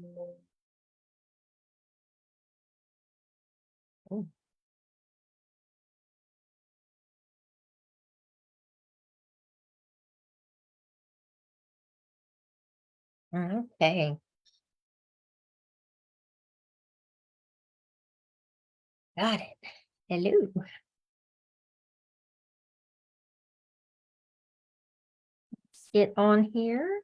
Oh, okay. Got it. Hello. Get on here.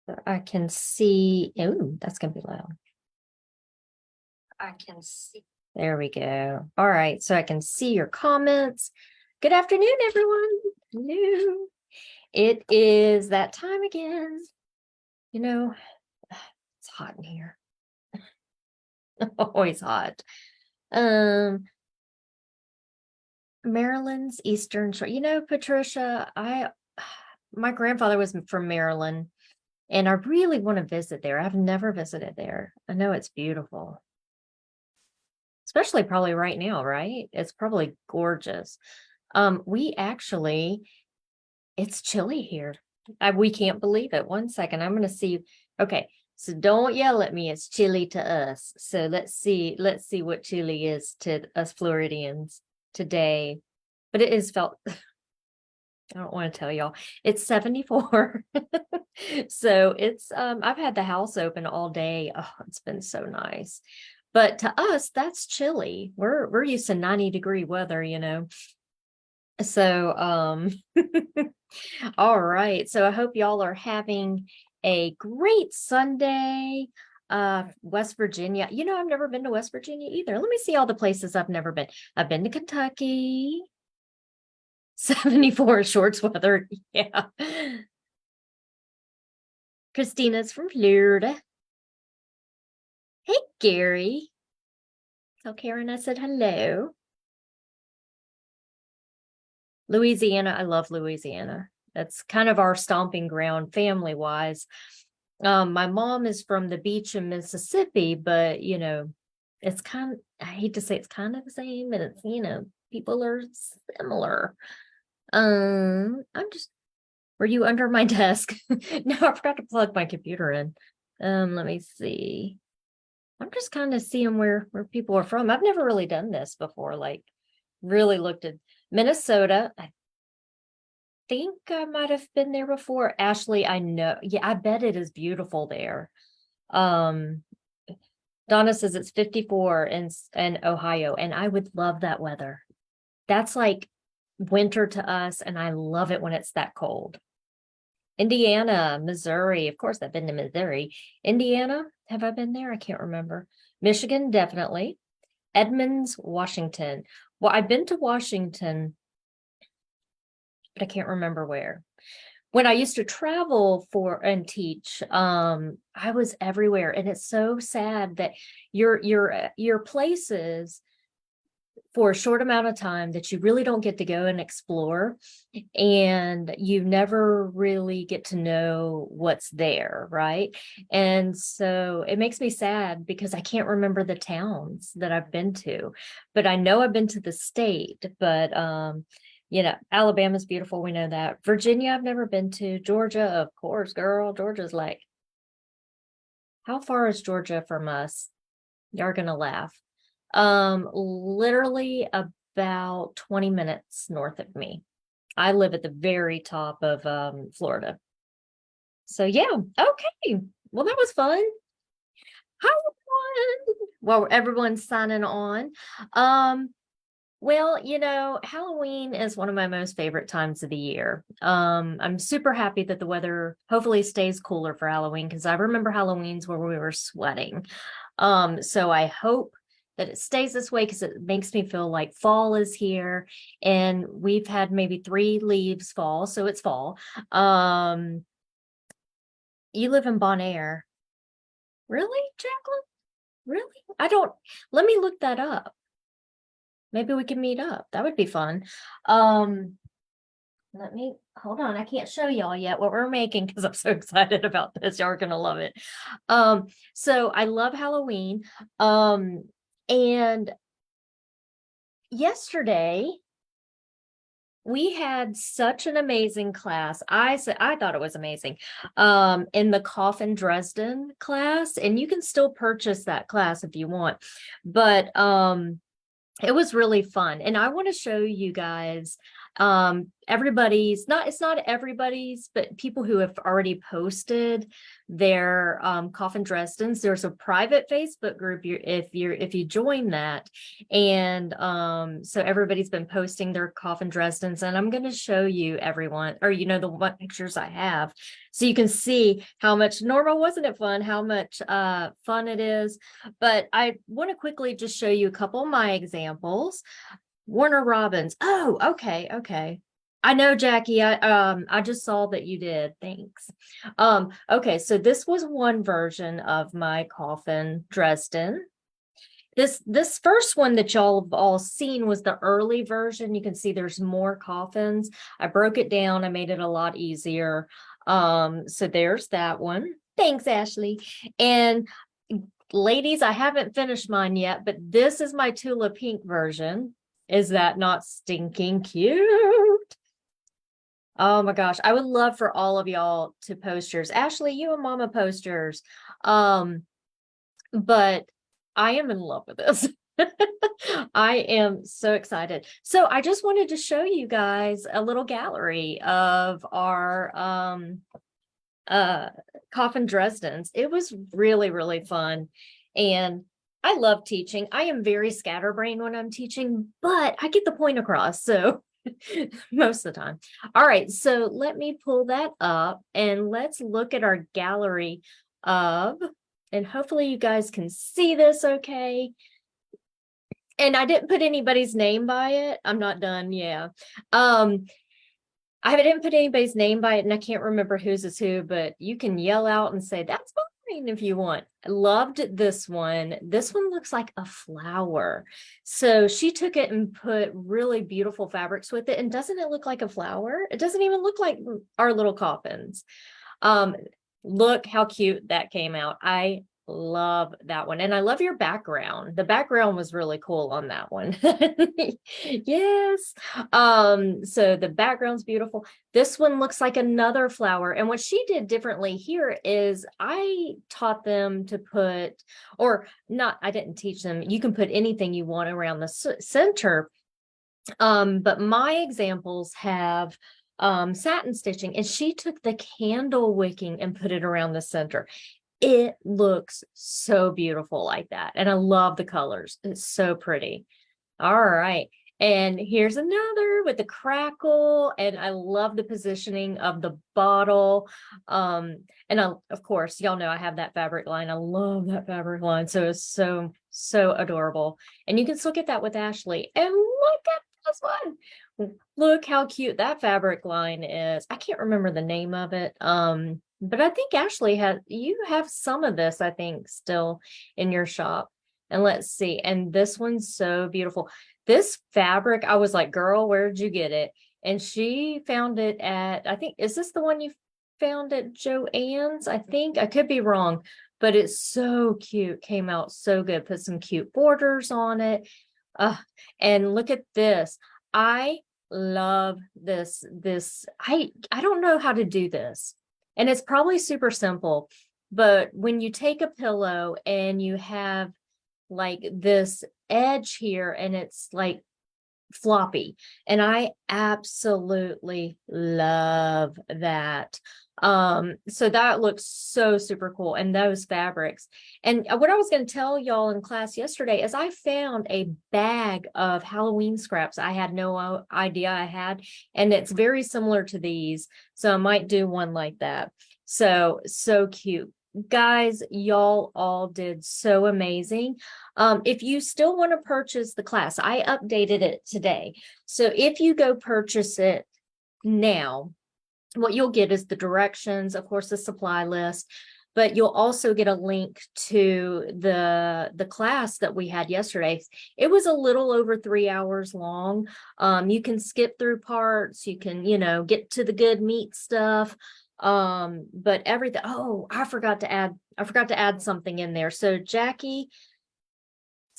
So I can see. Oh, that's gonna be loud. I can see. There we go. All right. So I can see your comments. Good afternoon, everyone. Hello. It is that time again. You know, it's hot in here. Always hot. Um, Maryland's Eastern Shore. Patricia, my grandfather was from Maryland, and I really want to visit there. I've never visited there. I know it's beautiful, especially probably right now, right? It's probably gorgeous. We actually, it's chilly here. We can't believe it. One second, I'm going to see. Okay, so don't yell at me. It's chilly to us. So let's see what chilly is to us Floridians today. But it is felt. I don't want to tell y'all. It's 74. So I've had the house open all day. Oh, it's been so nice. But to us, that's chilly. We're used to 90-degree weather. So all right. So I hope y'all are having a great Sunday. West Virginia. I've never been to West Virginia either. Let me see all the places I've never been. I've been to Kentucky. 74 shorts weather. Yeah. Christina's from Florida. Hey, Gary. Tell Karen I said hello. Louisiana. I love Louisiana. That's kind of our stomping ground family wise. My mom is from the beach in Mississippi, but it's I hate to say it's kind of the same, but people are similar. Were you under my desk? No, I forgot to plug my computer in. Let me see. I'm just kind of seeing where people are from. I've never really done this before, like really looked at Minnesota. I think I might have been there before. Ashley, I know. Yeah, I bet it is beautiful there. Um, Donna says it's 54 in Ohio, and I would love that weather. That's like winter to us, and I love it when it's that cold. Indiana, Missouri. Of course, I've been to Missouri. Indiana, have I been there? I can't remember. Michigan, definitely. Edmonds, Washington. Well, I've been to Washington, but I can't remember where. When I used to travel for and teach, I was everywhere, and it's so sad that your places for a short amount of time that you really don't get to go and explore, and you never really get to know what's there, right? And so it makes me sad because I can't remember the towns that I've been to, but I know I've been to the state. But Alabama's beautiful, we know that. Virginia I've never been to. Georgia, of course, girl. Georgia's like, how far is Georgia from us? You're gonna laugh. Literally about 20 minutes north of me. I live at the very top of Florida. So yeah, okay. Well, that was fun. How fun. Well, everyone's signing on. Well, Halloween is one of my most favorite times of the year. I'm super happy that the weather hopefully stays cooler for Halloween because I remember Halloweens where we were sweating. So I hope that it stays this way because it makes me feel like fall is here, and we've had maybe 3 leaves fall, so it's fall. You live in Bonaire. Really, Jacqueline? Really? I don't, let me look that up. Maybe we can meet up. That would be fun. Let me hold on. I can't show y'all yet what we're making because I'm so excited about this. Y'all are gonna love it. So I love Halloween. And yesterday we had such an amazing class. I thought it was amazing. In the Coffin Dresden class, and you can still purchase that class if you want. But it was really fun. And I want to show you guys everybody's not it's not everybody's, but people who have already posted their Coffin Dresdens. There's a private Facebook group if you join that. And so everybody's been posting their Coffin Dresdens, and I'm going to show you everyone, or the what pictures I have, so you can see how much Norma, wasn't it fun, how much fun it is. But I want to quickly just show you a couple of my examples. Warner Robins. Oh, okay. I know, Jackie. I just saw that you did. Thanks. Okay, so this was one version of my Coffin Dresden. This first one that y'all have all seen was the early version. You can see there's more coffins. I broke it down. I made it a lot easier. So there's that one. Thanks, Ashley. And ladies, I haven't finished mine yet, but this is my Tula Pink version. Is that not stinking cute? Oh my gosh, I would love for all of y'all to post yours. Ashley, you and Mama post yours. But I am in love with this. I am so excited. So I just wanted to show you guys a little gallery of our Coffin Dresdens. It was really, really fun. And I love teaching. I am very scatterbrained when I'm teaching, but I get the point across. So most of the time. All right, so let me pull that up and let's look at our gallery of, and hopefully you guys can see this okay. And I didn't put anybody's name by it. I'm not done. Yeah. I didn't put anybody's name by it, and I can't remember whose is who, but you can yell out and say, that's mine if you want. I loved this one. This one looks like a flower. So she took it and put really beautiful fabrics with it. And doesn't it look like a flower? It doesn't even look like our little coffins. Look how cute that came out. I love that one. And I love your background. The background was really cool on that one. Yes. So the background's beautiful. This one looks like another flower. And what she did differently here is I taught them to put, or not, I didn't teach them. You can put anything you want around the center. But my examples have satin stitching, and she took the candle wicking and put it around the center. It looks so beautiful like that. And I love the colors. It's so pretty. All right. And here's another with the crackle. And I love the positioning of the bottle. And of course, y'all know I have that fabric line. I love that fabric line. So it's so adorable. And you can still get that with Ashley. And look at this one. Look how cute that fabric line is. I can't remember the name of it. But I think Ashley you have some of this, I think, still in your shop. And let's see. And this one's so beautiful. This fabric, I was like, girl, where'd you get it? And she found it at, I think, is this the one you found at Joann's? I think, I could be wrong, but it's so cute. Came out so good. Put some cute borders on it. And look at this. I love this. I don't know how to do this. And it's probably super simple, but when you take a pillow and you have like this edge here and it's like floppy, and I absolutely love that. So that looks so super cool. And those fabrics. And what I was going to tell y'all in class yesterday is I found a bag of Halloween scraps I had no idea I had, and it's very similar to these. So I might do one like that. So cute. Guys, y'all all did so amazing. If you still want to purchase the class, I updated it today. So if you go purchase it now, what you'll get is the directions, of course, the supply list, but you'll also get a link to the class that we had yesterday. It was a little over 3 hours long. You can skip through parts, you can, get to the good meat stuff. But everything, I forgot to add something in there. So Jackie,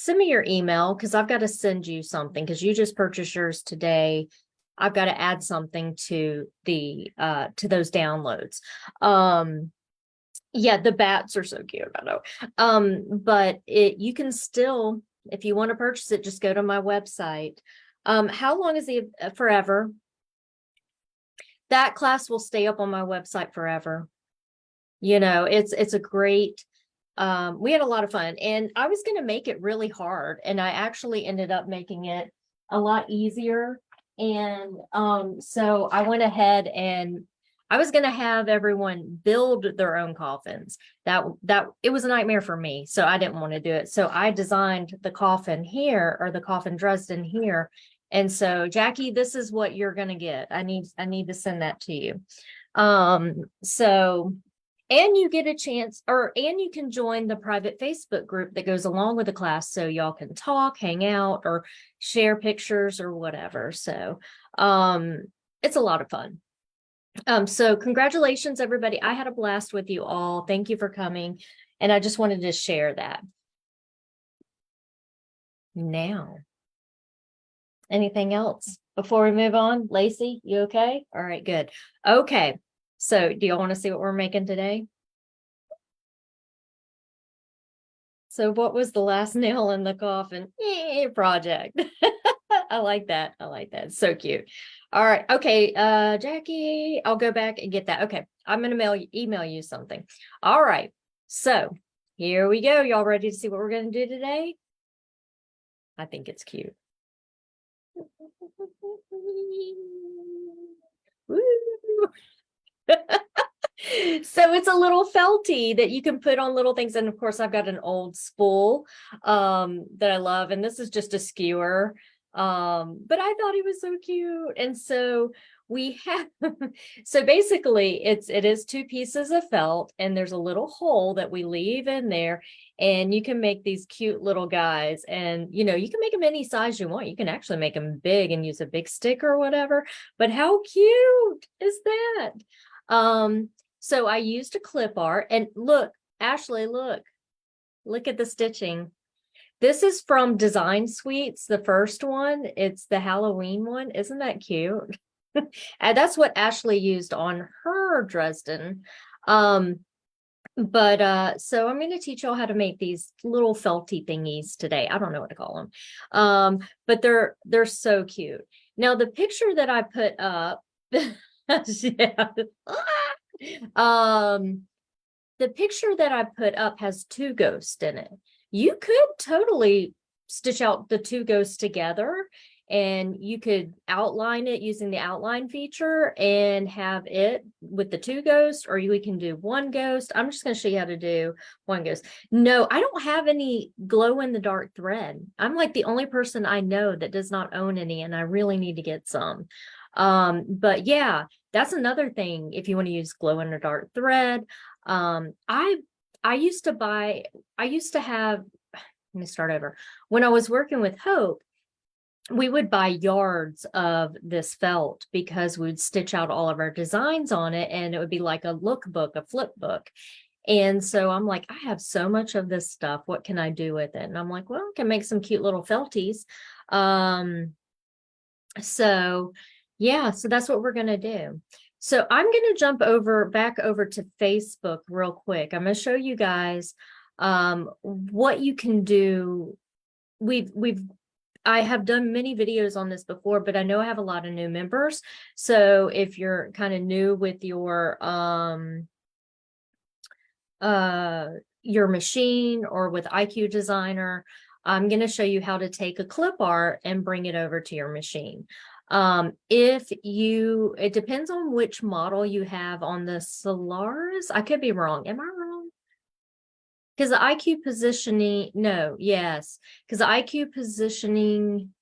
send me your email because I've got to send you something because you just purchased yours today. I've got to add something to the to those downloads. Yeah, the bats are so cute. I know. But you can still, if you want to purchase it, just go to my website. How long is the forever? That class will stay up on my website forever. You know, it's a great we had a lot of fun, and I was going to make it really hard, and I actually ended up making it a lot easier. And so I went ahead and I was going to have everyone build their own coffins. That it was a nightmare for me, so I didn't want to do it. So I designed the coffin here, or the coffin Dresden here. And so Jackie, this is what you're going to get. I need to send that to you. So, and you get a chance, and you can join the private Facebook group that goes along with the class, so y'all can talk, hang out, or share pictures or whatever. So it's a lot of fun. So congratulations, everybody. I had a blast with you all. Thank you for coming. And I just wanted to share that. Now, anything else before we move on? Lacey, you okay? All right, good. Okay. So do y'all want to see what we're making today? So what was the last nail in the coffin? Project. I like that. I like that. So cute. All right. Okay. Jackie, I'll go back and get that. Okay. I'm going to email you something. All right. So here we go. Y'all ready to see what we're going to do today? I think it's cute. Woo. So it's a little felty that you can put on little things. And of course, I've got an old spool that I love. And this is just a skewer. But I thought it was so cute. And so we have, so basically it is 2 pieces of felt, and there's a little hole that we leave in there, and you can make these cute little guys. And, you know, you can make them any size you want. You can actually make them big and use a big stick or whatever, but how cute is that? So I used a clip art, and look, Ashley, look at the stitching. This is from Design Suites, the first one. It's the Halloween one. Isn't that cute? And that's what Ashley used on her Dresden. So I'm going to teach y'all how to make these little felty thingies today. I don't know what to call them. But they're so cute. Now the picture that I put up, yeah. The picture that I put up has 2 ghosts in it. You could totally stitch out the 2 ghosts together, and you could outline it using the outline feature and have it with the 2 ghosts, or we can do 1 ghost. I'm just going to show you how to do 1 ghost. No, I don't have any glow in the dark thread. I'm like the only person I know that does not own any, and I really need to get some. But yeah, that's another thing. If you want to use glow in the dark thread, I used to have, let me start over. When I was working with Hope, we would buy yards of this felt because we'd stitch out all of our designs on it, and it would be like a lookbook, a flip book. And so I'm like, I have so much of this stuff. What can I do with it? And I'm like, well, I can make some cute little felties. So yeah, so that's what we're going to do. So I'm going to jump back over to Facebook real quick. I'm going to show you guys what you can do. I have done many videos on this before, but I know I have a lot of new members. So if you're kind of new with your machine or with IQ Designer, I'm going to show you how to take a clip art and bring it over to your machine. It depends on which model you have on the Solaris. I could be wrong. Am I wrong? Because the IQ positioning, no, yes. Because the IQ positioning,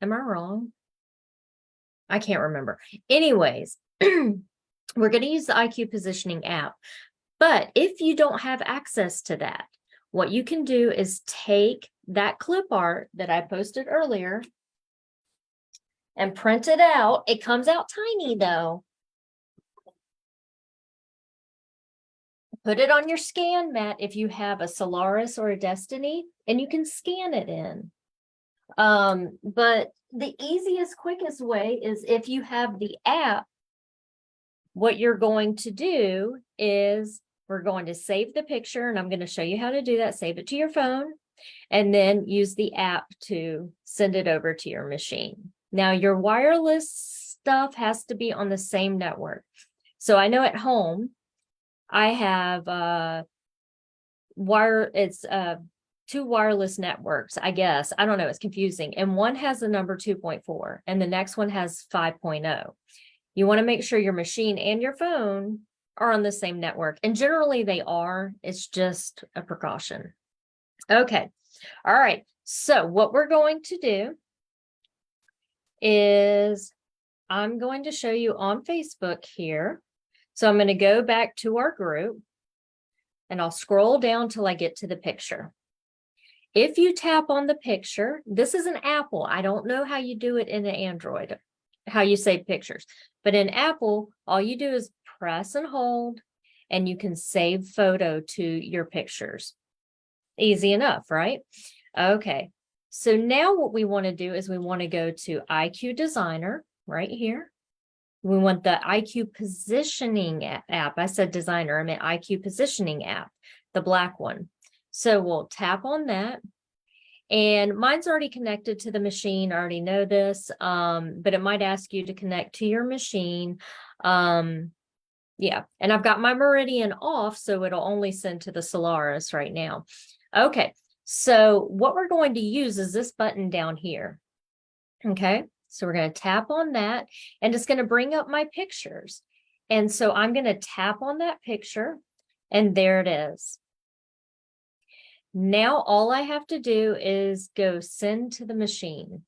am I wrong? I can't remember. Anyways, we're going to use the IQ positioning app. But if you don't have access to that, what you can do is take that clip art that I posted earlier and print it out. It comes out tiny though. Put it on your scan mat if you have a Solaris or a Destiny, and you can scan it in. But the easiest, quickest way is if you have the app, what you're going to do is we're going to save the picture, and I'm going to show you how to do that. Save it to your phone, and then use the app to send it over to your machine. Now, your wireless stuff has to be on the same network. So I know at home, I have two wireless networks, I guess. I don't know, it's confusing. And one has the number 2.4 and the next one has 5.0. You want to make sure your machine and your phone are on the same network. And generally they are. It's just a precaution. Okay. All right. So what we're going to do is I'm going to show you on Facebook here. So I'm going to go back to our group and I'll scroll down till I get to the picture. If you tap on the picture, this is an Apple. I don't know how you do it in an Android, how you save pictures. But in Apple, all you do is press and hold, and you can save photo to your pictures. Easy enough, right? Okay. So now what we want to do is we want to go to IQ Designer right here. We want the IQ Positioning app. I said designer, I meant IQ Positioning app, the black one. So we'll tap on that. And mine's already connected to the machine. I already know this, but it might ask you to connect to your machine. Yeah, and I've got my Meridian off, so it'll only send to the Solaris right now. Okay, so what we're going to use is this button down here. Okay, so we're going to tap on that, and it's going to bring up my pictures. And so I'm going to tap on that picture, and there it is. Now all I have to do is go send to the machine.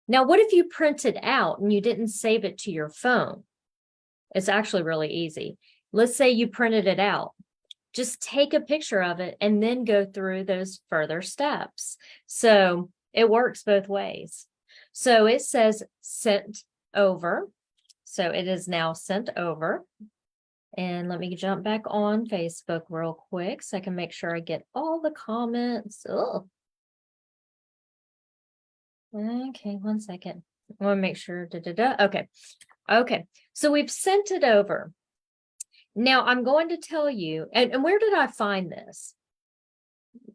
Now, what if you print it out and you didn't save it to your phone? It's actually really easy. Let's say you printed it out. Just take a picture of it and then go through those further steps. So it works both ways. So it says sent over. So it is now sent over. And let me jump back on Facebook real quick so I can make sure I get all the comments. Oh. Okay, 1 second. I want to make sure. Okay. Okay. So we've sent it over. Now I'm going to tell you, and where did I find this?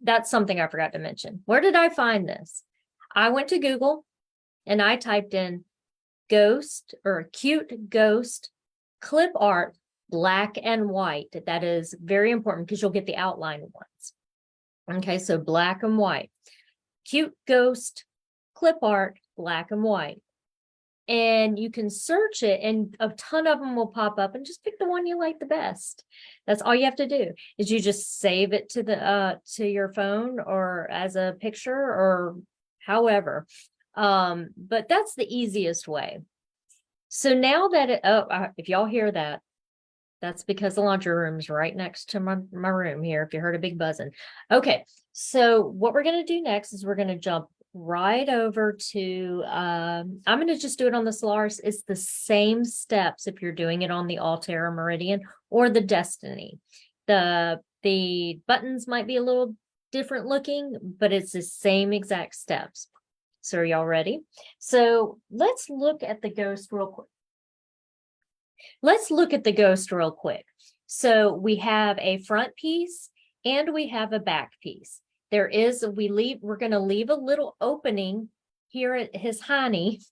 That's something I forgot to mention. Where did I find this? I went to Google and I typed in ghost or cute ghost clip art, black and white. That is very important because you'll get the outline ones. Okay, so black and white. Cute ghost clip art, black and white. And you can search it and a ton of them will pop up, and just pick the one you like the best. That's all you have to do is you just save it to the to your phone or as a picture or however. But that's the easiest way. So now that if y'all hear that, that's because the laundry room is right next to my room here, if you heard a big buzzing. Okay, so what we're going to do next is we're going to jump right over to, I'm going to just do it on the Solaris. It's the same steps if you're doing it on the Altair Meridian or the Destiny. The buttons might be a little different looking, but it's the same exact steps. So are y'all ready? So let's look at the ghost real quick. Let's look at the ghost real quick. So we have a front piece and we have a back piece. We're going to leave a little opening here at his hiney,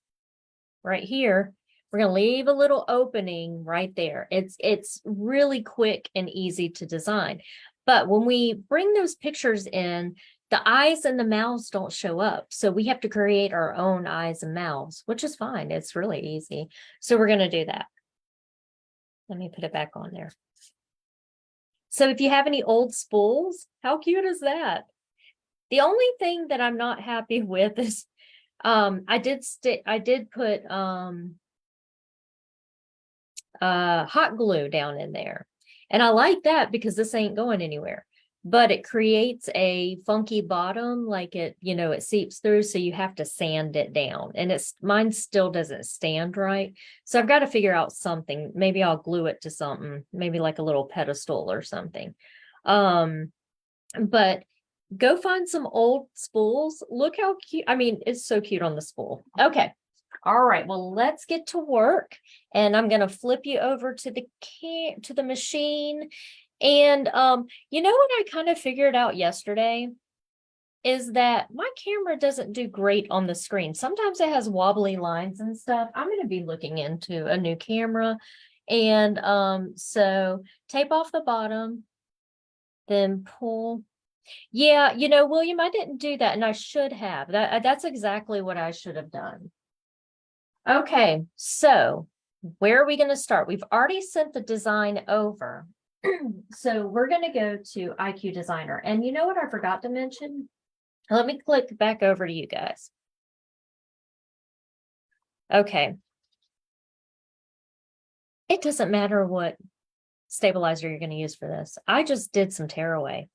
right here. We're going to leave a little opening right there. It's really quick and easy to design. But when we bring those pictures in, the eyes and the mouths don't show up. So we have to create our own eyes and mouths, which is fine. It's really easy. So we're going to do that. Let me put it back on there. So if you have any old spools, how cute is that? The only thing that I'm not happy with is I did put hot glue down in there. And I like that because this ain't going anywhere. but it creates a funky bottom, like it seeps through, so you have to sand it down. And mine still doesn't stand right. So I've got to figure out something. Maybe I'll glue it to something, maybe like a little pedestal or something. But go find some old spools. Look how cute. I mean, it's so cute on the spool. Okay. All right. Well, let's get to work. And I'm gonna flip you over to the machine. And you know what I kind of figured out yesterday is that my camera doesn't do great on the screen. Sometimes it has wobbly lines and stuff. I'm gonna be looking into a new camera. And so tape off the bottom, then pull. Yeah, William, I didn't do that, and I should have. That's exactly what I should have done. Okay, so where are we going to start? We've already sent the design over. So we're going to go to IQ Designer. And you know what I forgot to mention? Let me click back over to you guys. Okay. It doesn't matter what stabilizer you're going to use for this. I just did some tearaway.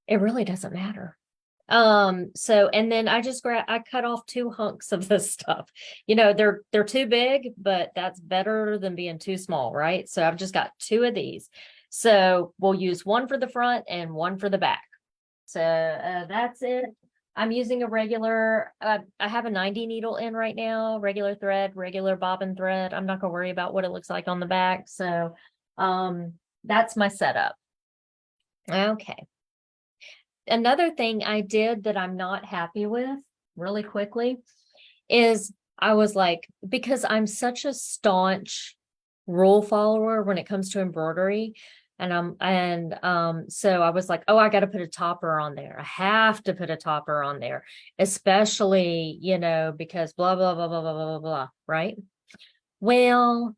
It really doesn't matter. So, and then I cut off 2 hunks of this stuff. They're too big, but that's better than being too small, right? So I've just got 2 of these. So we'll use 1 for the front and 1 for the back. So that's it. I'm using a regular, I have a 90 needle in right now, regular thread, regular bobbin thread. I'm not gonna worry about what it looks like on the back. So that's my setup. Okay. Another thing I did that I'm not happy with really quickly is I was like, because I'm such a staunch rule follower when it comes to embroidery. So I was like, oh, I got to put a topper on there. I have to put a topper on there, especially, because blah, blah, blah, blah, blah, blah, blah, blah, right? Well,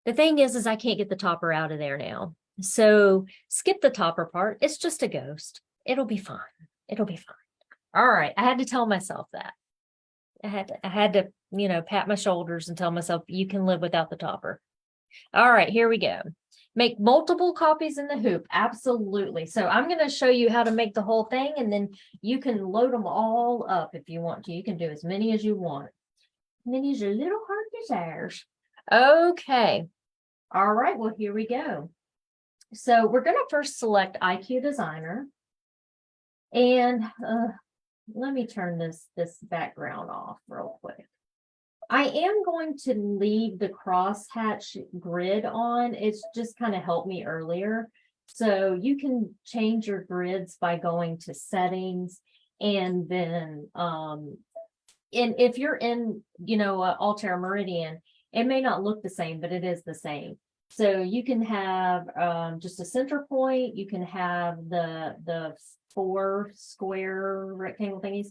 the thing is I can't get the topper out of there now. So skip the topper part. It's just a ghost. It'll be fine. It'll be fine. All right. I had to tell myself that. I had to, pat my shoulders and tell myself you can live without the topper. All right, here we go. Make multiple copies in the hoop. Absolutely. So I'm going to show you how to make the whole thing, and then you can load them all up if you want to. You can do as many as you want. Many as your little heart desires. Okay. All right. Well, here we go. So we're going to first select IQ Designer. And let me turn this background off real quick. I am going to leave the crosshatch grid on. It's just kind of helped me earlier. So you can change your grids by going to settings, and then and if you're in, Altair Meridian, it may not look the same, but it is the same. So you can have just a center point. You can have the 4 square rectangle thingies.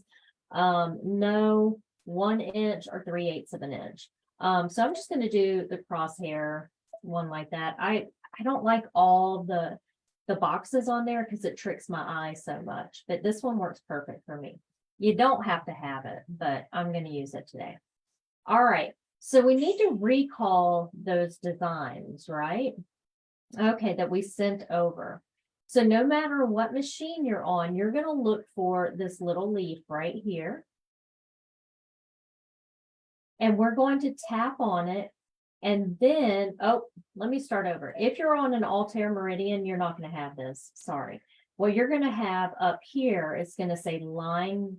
No 1 inch or 3/8 of an inch. So I'm just going to do the crosshair one like that. I don't like all the boxes on there because it tricks my eye so much, but this one works perfect for me. You don't have to have it, but I'm going to use it today. All right. So we need to recall those designs, right? Okay, that we sent over. So no matter what machine you're on, you're going to look for this little leaf right here. And we're going to tap on it. And then, let me start over. If you're on an Altair Meridian, you're not going to have this. Sorry. What you're going to have up here, it's going to say line.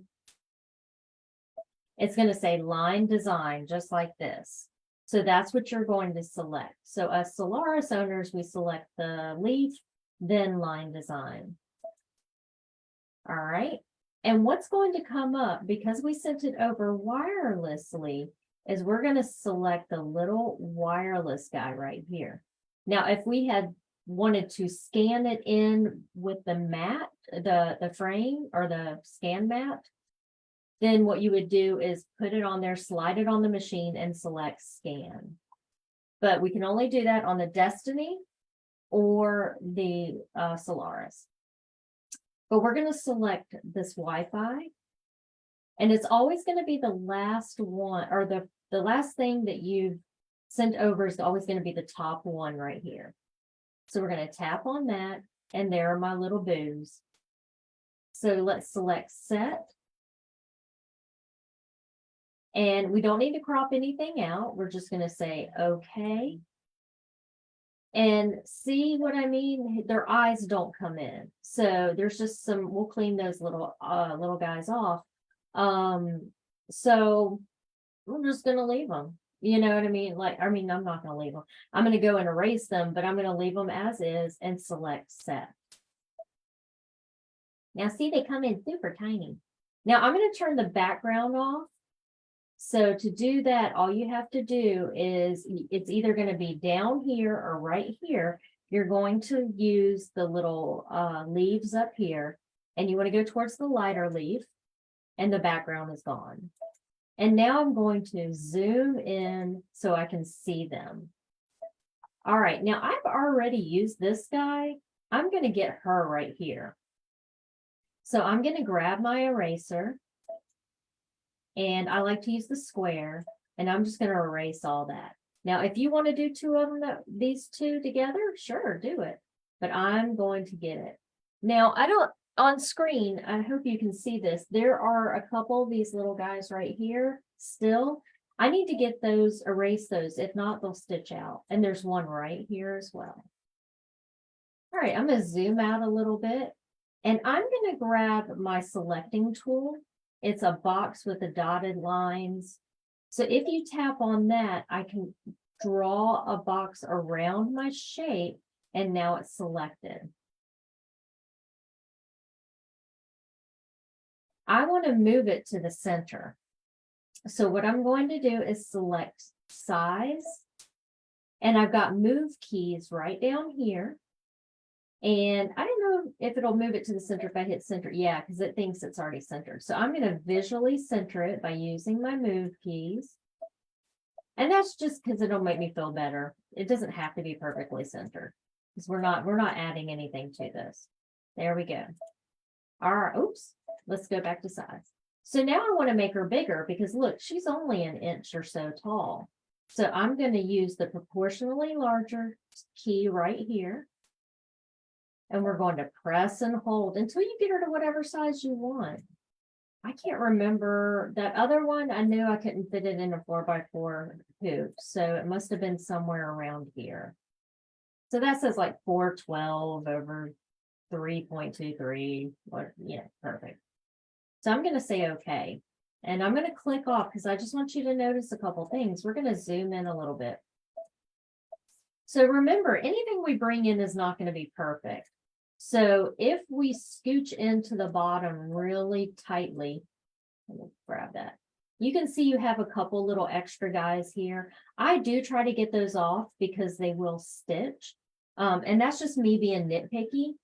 It's going to say line design, just like this. So that's what you're going to select. So as Solaris owners, we select the leaf, then line design. All right. And what's going to come up, because we sent it over wirelessly, is we're going to select the little wireless guy right here. Now, if we had wanted to scan it in with the mat, the frame or the scan mat, then what you would do is put it on there, slide it on the machine, and select scan. But we can only do that on the Destiny or the Solaris. But we're going to select this Wi-Fi. And it's always going to be the last one, or the last thing that you've sent over is always going to be the top one right here. So we're going to tap on that, And there are my little boos. So let's select set. And we don't need to crop anything out. We're just going to say, okay. And see what I mean? Their eyes don't come in. So there's just some, we'll clean those little guys off. So we're just going to leave them. You know what I mean? I'm not going to leave them. I'm going to go and erase them, but I'm going to leave them as is and select set. Now see, they come in super tiny. Now I'm going to turn the background off. So to do that, all you have to do is it's either going to be down here or right here. You're going to use the little leaves up here, and you want to go towards the lighter leaf, and the background is gone. And now I'm going to zoom in so I can see them. All right, now I've already used this guy. I'm going to get her right here. So I'm going to grab my eraser. And I like to use the square, and I'm just going to erase all that. Now, if you want to do two of them, these two together, sure, do it. But I'm going to get it. Now, on screen, I hope you can see this. There are a couple of these little guys right here still. I need to get those, erase those. If not, they'll stitch out. And there's one right here as well. All right, I'm going to zoom out a little bit. And I'm going to grab my selecting tool. It's a box with the dotted lines. So if you tap on that, I can draw a box around my shape, and now it's selected. I want to move it to the center. So what I'm going to do is select size, and I've got move keys right down here. And I don't know if it'll move it to the center if I hit center. Yeah, because it thinks it's already centered. So I'm going to visually center it by using my move keys. And that's just because it'll make me feel better. It doesn't have to be perfectly centered because we're not adding anything to this. There we go. All right, oops, let's go back to size. So now I want to make her bigger because look, she's only an inch or so tall. So I'm going to use the proportionally larger key right here. And we're going to press and hold until you get her to whatever size you want. I can't remember that other one. I knew I couldn't fit it in a 4x4 hoop. So it must have been somewhere around here. So that says like 412 over 3.23. Perfect. So I'm going to say okay. And I'm going to click off because I just want you to notice a couple things. We're going to zoom in a little bit. So remember, anything we bring in is not going to be perfect. So if we scooch into the bottom really tightly, let me grab that. You can see you have a couple little extra guys here. I do try to get those off because they will stitch. And that's just me being nitpicky.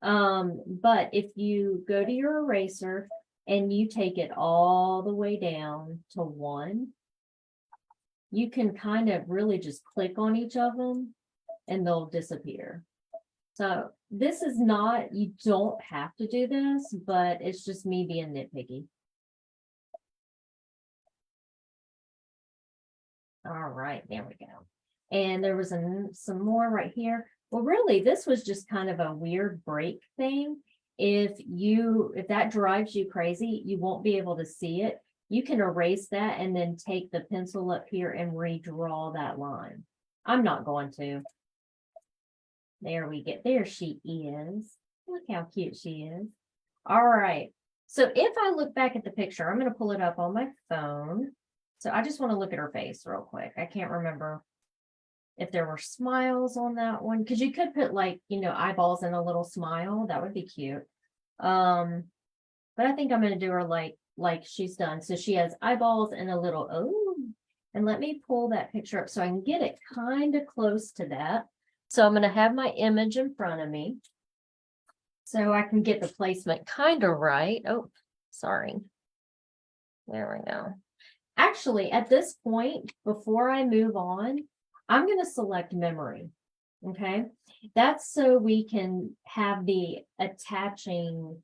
But if you go to your eraser and you take it all the way down to 1, you can kind of really just click on each of them and they'll disappear. So this is not, you don't have to do this, but it's just me being nitpicky. All right, there we go. And there was some more right here. Well, really, this was just kind of a weird break thing. If that drives you crazy, you won't be able to see it. You can erase that and then take the pencil up here and redraw that line. I'm not going to. There we get, there she is. Look how cute she is. All right. So if I look back at the picture, I'm going to pull it up on my phone. So I just want to look at her face real quick. I can't remember if there were smiles on that one, because you could put like, eyeballs and a little smile. That would be cute. But I think I'm going to do her like she's done. So she has eyeballs and a little, oh, and let me pull that picture up so I can get it kind of close to that. So I'm going to have my image in front of me so I can get the placement kind of right. Oh, sorry. There we go. Actually, at this point, before I move on, I'm going to select memory. Okay. That's so we can have the attaching,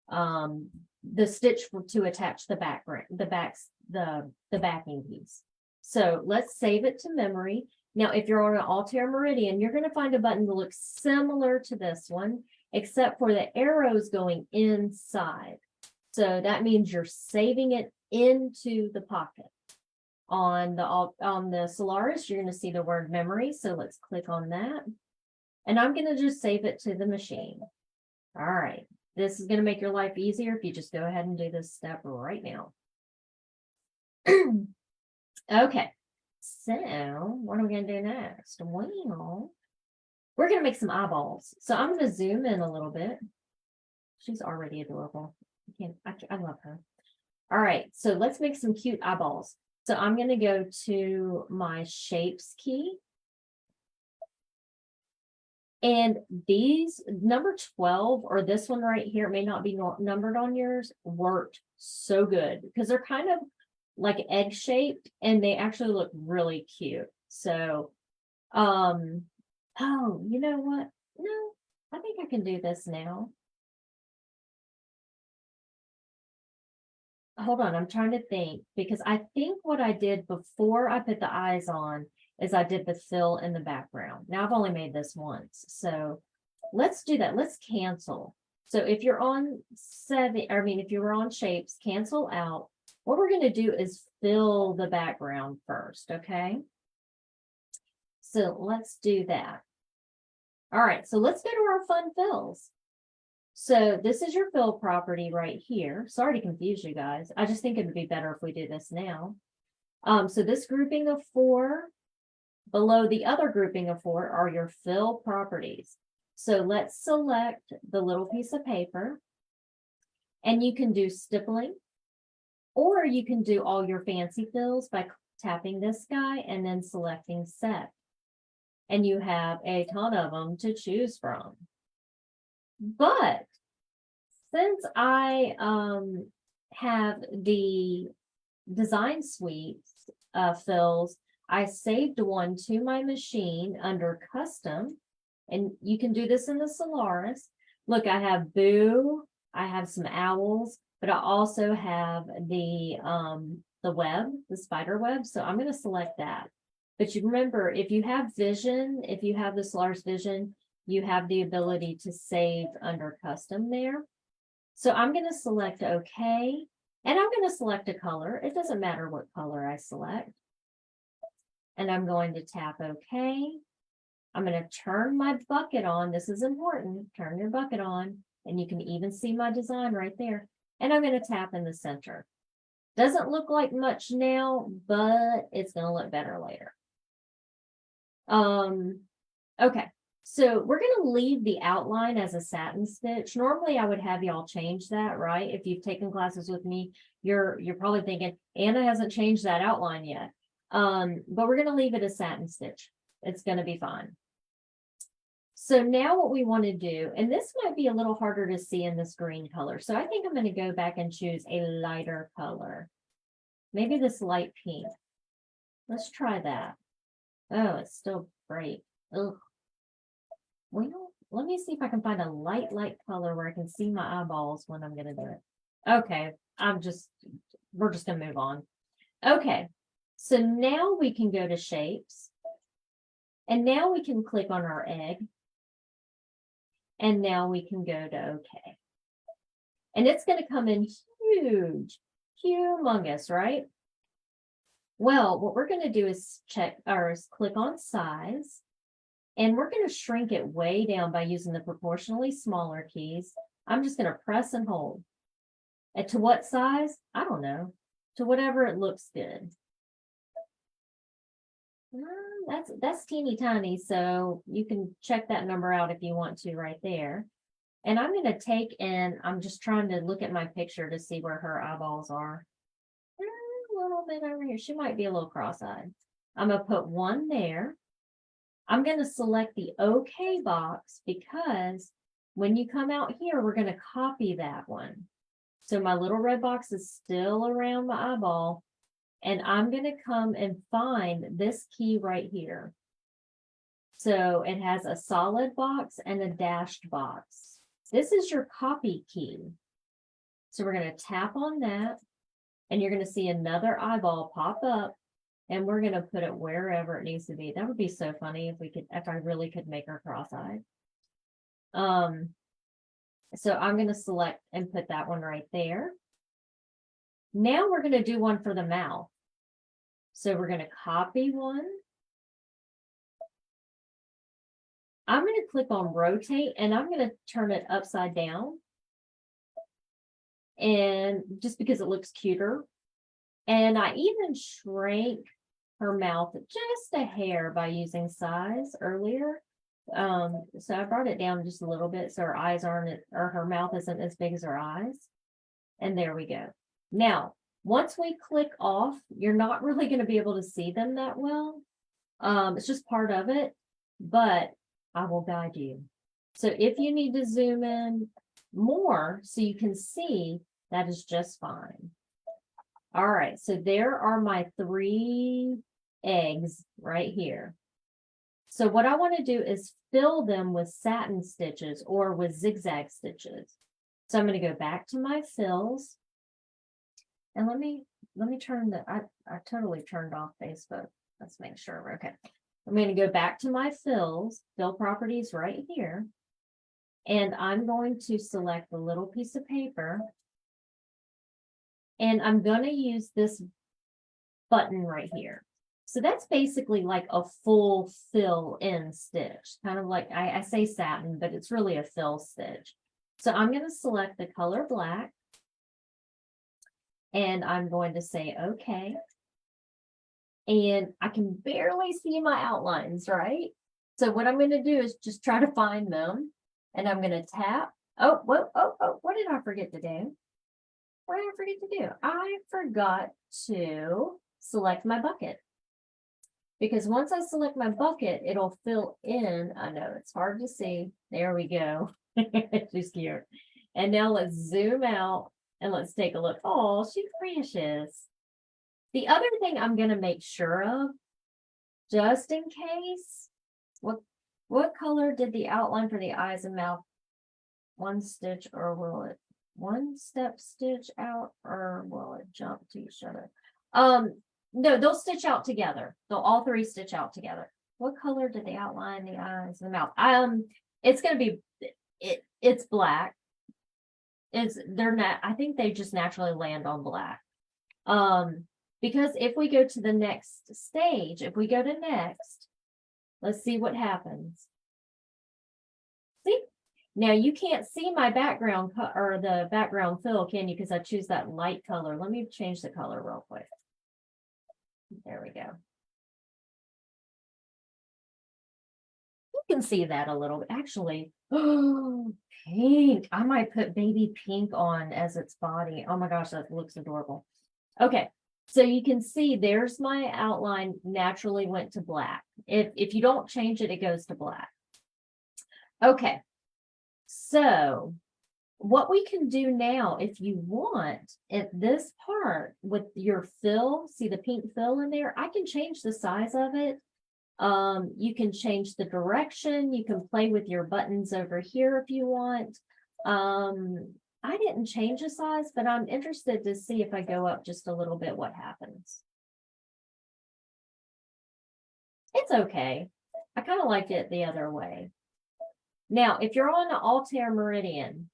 the stitch to attach the background, the backing piece. So let's save it to memory. Now, if you're on an Altair Meridian, you're going to find a button that looks similar to this one, except for the arrows going inside. So that means you're saving it into the pocket. On the Solaris, you're going to see the word memory. So let's click on that. And I'm going to just save it to the machine. All right. This is going to make your life easier if you just go ahead and do this step right now. Okay. So what are we going to do next? Well, we're going to make some eyeballs. So I'm going to zoom in a little bit. She's already adorable. I love her. All right. So let's make some cute eyeballs. So I'm going to go to my shapes key. And these number 12 or this one right here, it may not be numbered on yours, worked so good because they're kind of like egg shaped and they actually look really cute. So, oh, you know what? No, I think I can do this now. Hold on, I'm trying to think because I think what I did before I put the eyes on is I did the fill in the background. Now I've only made this once. So let's do that. Let's cancel. So if you're on if you were on shapes, cancel out. What we're going to do is fill the background first. Okay. So let's do that. All right. So let's go to our fun fills. So this is your fill property right here. Sorry to confuse you guys. I just think it would be better if we do this now. So this grouping of 4 below the other grouping of 4 are your fill properties. So let's select the little piece of paper and you can do stippling or you can do all your fancy fills by tapping this guy and then selecting set. And you have a ton of them to choose from. But since I have the design suites fills, I saved one to my machine under custom, and you can do this in the Solaris. Look, I have Boo, I have some owls, but I also have the web, the spider web. So I'm going to select that. But you remember, if you have Vision, if you have the Solaris Vision, you have the ability to save under custom there. So I'm going to select OK, and I'm going to select a color. It doesn't matter what color I select. And I'm going to tap OK. I'm going to turn my bucket on. This is important. Turn your bucket on, and you can even see my design right there. And I'm going to tap in the center. Doesn't look like much now, but it's going to look better later. Okay. So we're going to leave the outline as a satin stitch. Normally I would have y'all change that, right? If you've taken classes with me, you're probably thinking, Anna hasn't changed that outline yet. But we're going to leave it a satin stitch. It's going to be fine. So now what we want to do, and this might be a little harder to see in this green color. So I think I'm going to go back and choose a lighter color. Maybe this light pink. Let's try that. Oh, it's still bright. Ugh. Well, let me see if I can find a light color where I can see my eyeballs when I'm going to do it. Okay, we're just going to move on. Okay, so now we can go to shapes. And now we can click on our egg. And now we can go to OK. And it's going to come in huge, humongous, right? Well, what we're going to do is click on size. And we're going to shrink it way down by using the proportionally smaller keys. I'm just going to press and hold. And to what size? I don't know. To whatever it looks good. That's teeny tiny, so you can check that number out if you want to right there. And I'm going to take in, I'm just trying to look at my picture to see where her eyeballs are. A little bit over here. She might be a little cross-eyed. I'm going to put one there. I'm going to select the OK box because when you come out here, we're going to copy that one. So my little red box is still around my eyeball. And I'm going to come and find this key right here. So it has a solid box and a dashed box. This is your copy key. So we're going to tap on that. And you're going to see another eyeball pop up. and we're gonna put it wherever it needs to be. That would be so funny if I really could make her cross-eyed. So I'm gonna select and put that one right there. Now we're gonna do one for the mouth. So we're gonna copy one. I'm gonna click on rotate and I'm gonna turn it upside down. And just because it looks cuter. And I even shrank her mouth just a hair by using size earlier. So I brought it down just a little bit so her eyes aren't, or her mouth isn't as big as her eyes. And there we go. Now, once we click off, you're not really going to be able to see them that well. It's just part of it, but I will guide you. So if you need to zoom in more so you can see, that is just fine. All right, so there are my 3 eggs right here. So what I want to do is fill them with satin stitches or with zigzag stitches. So I'm going to go back to my fills. And let me turn I totally turned off Facebook. Let's make sure we're okay. I'm going to go back to my fills, fill properties right here. And I'm going to select the little piece of paper. And I'm going to use this button right here. So that's basically like a full fill in stitch, kind of like I say satin, but it's really a fill stitch. So I'm going to select the color black. And I'm going to say, okay. And I can barely see my outlines, right? So what I'm going to do is just try to find them. And I'm going to tap. Oh, what did I forget to do? What did I forget to do? I forgot to select my bucket. Because once I select my bucket, it'll fill in. I know it's hard to see. There we go. She's cute. And now let's zoom out and let's take a look. Oh, she's precious. The other thing I'm going to make sure of, just in case, what color did the outline for the eyes and mouth? One stitch, or will it one step stitch out, or will it jump to each other? No, they'll stitch out together. They'll all 3 stitch out together. What color did they outline the eyes and the mouth? It's going to be, it's black. They're not, I think they just naturally land on black. Because if we go to the next stage, if we go to next, let's see what happens. See? Now you can't see my background or the background fill, can you? Because I choose that light color. Let me change the color real quick. There we go. You can see that a little bit. Actually, oh, pink. I might put baby pink on as its body. Oh my gosh, that looks adorable. Okay, so you can see there's my outline naturally went to black. If you don't change it, it goes to black. Okay, so what we can do now, if you want, at this part with your fill, see the pink fill in there? I can change the size of it. You can change the direction. You can play with your buttons over here if you want. I didn't change the size, but I'm interested to see if I go up just a little bit, what happens. It's okay. I kind of like it the other way. Now, if you're on an Altair Meridian,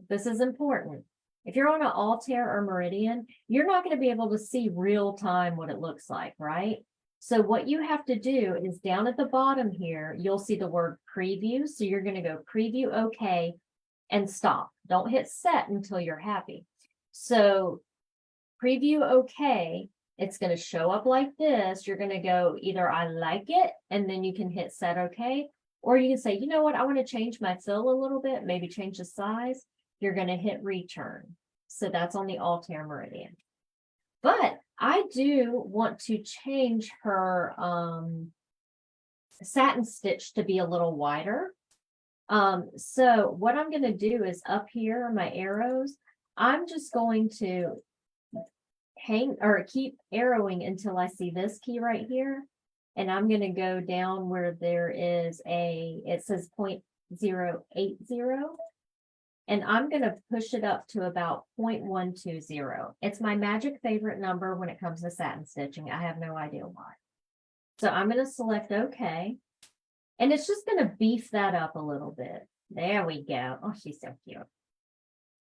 this is important. If you're on an Altair or Meridian, you're not going to be able to see real time what it looks like, right? So what you have to do is down at the bottom here, you'll see the word preview. So you're going to go preview, okay, and stop. Don't hit set until you're happy. So preview, okay, it's going to show up like this. You're going to go either I like it, and then you can hit set okay, or you can say, you know what, I want to change my fill a little bit, maybe change the size. You're going to hit return. So that's on the Altair Meridian. But I do want to change her satin stitch to be a little wider. So what I'm going to do is up here, my arrows, I'm just going to hang or keep arrowing until I see this key right here. And I'm going to go down where there is it says 0.080. And I'm going to push it up to about 0.120. It's my magic favorite number when it comes to satin stitching. I have no idea why. So I'm going to select OK. And it's just going to beef that up a little bit. There we go. Oh, she's so cute.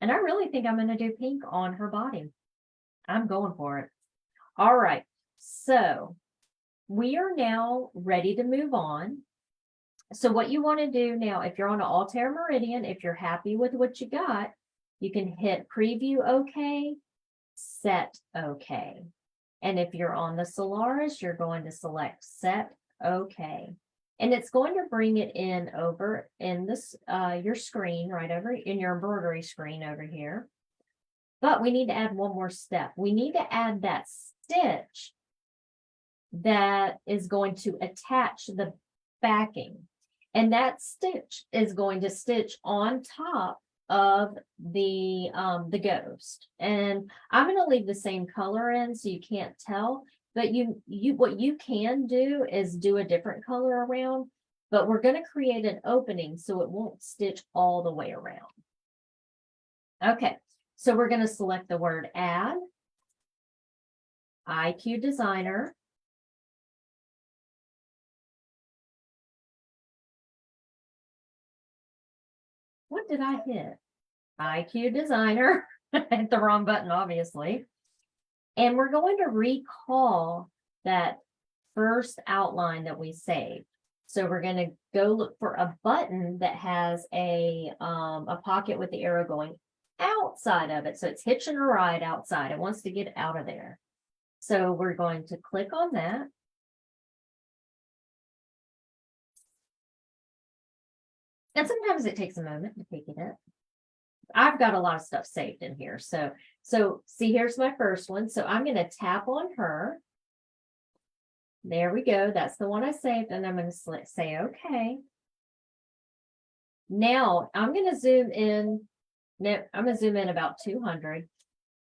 And I really think I'm going to do pink on her body. I'm going for it. All right. So we are now ready to move on. So what you want to do now, if you're on an Altair Meridian, if you're happy with what you got, you can hit preview OK, set OK. And if you're on the Solaris, you're going to select set OK. And it's going to bring it in over in this your screen, right over in your embroidery screen over here. But we need to add one more step. We need to add that stitch that is going to attach the backing. And that stitch is going to stitch on top of the ghost. And I'm going to leave the same color in so you can't tell. But what you can do is do a different color around. But we're going to create an opening so it won't stitch all the way around. Okay, so we're going to select the word add, IQ Designer. What did I hit? IQ Designer. I hit the wrong button, obviously. And we're going to recall that first outline that we saved. So we're going to go look for a button that has a pocket with the arrow going outside of it. So it's hitching a ride outside. It wants to get out of there. So we're going to click on that. And sometimes it takes a moment to pick it up. I've got a lot of stuff saved in here. So see, here's my first one. So I'm going to tap on her. There we go. That's the one I saved. And I'm going to say, okay. Now I'm going to zoom in. Now I'm going to zoom in about 200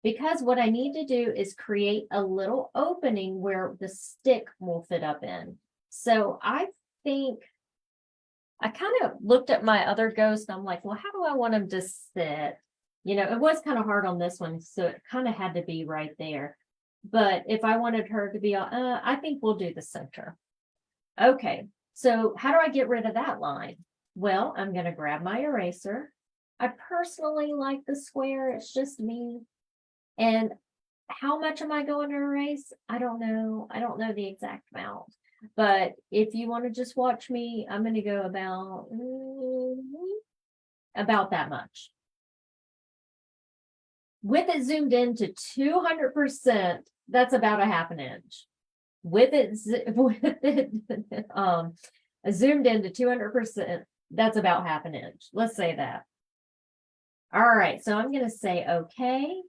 because what I need to do is create a little opening where the stick will fit up in. So I think I kind of looked at my other ghost. I'm like, well, how do I want him to sit? You know, it was kind of hard on this one, so it kind of had to be right there. But if I wanted her to be, I think we'll do the center. Okay, so how do I get rid of that line? Well, I'm going to grab my eraser. I personally like the square. It's just me. And how much am I going to erase? I don't know. I don't know the exact amount. But if you want to just watch me, I'm going to go about that much. With it zoomed in to 200%, that's about a half an inch. With it zoomed in to 200%, that's about half an inch. Let's say that. All right, so I'm going to say okay.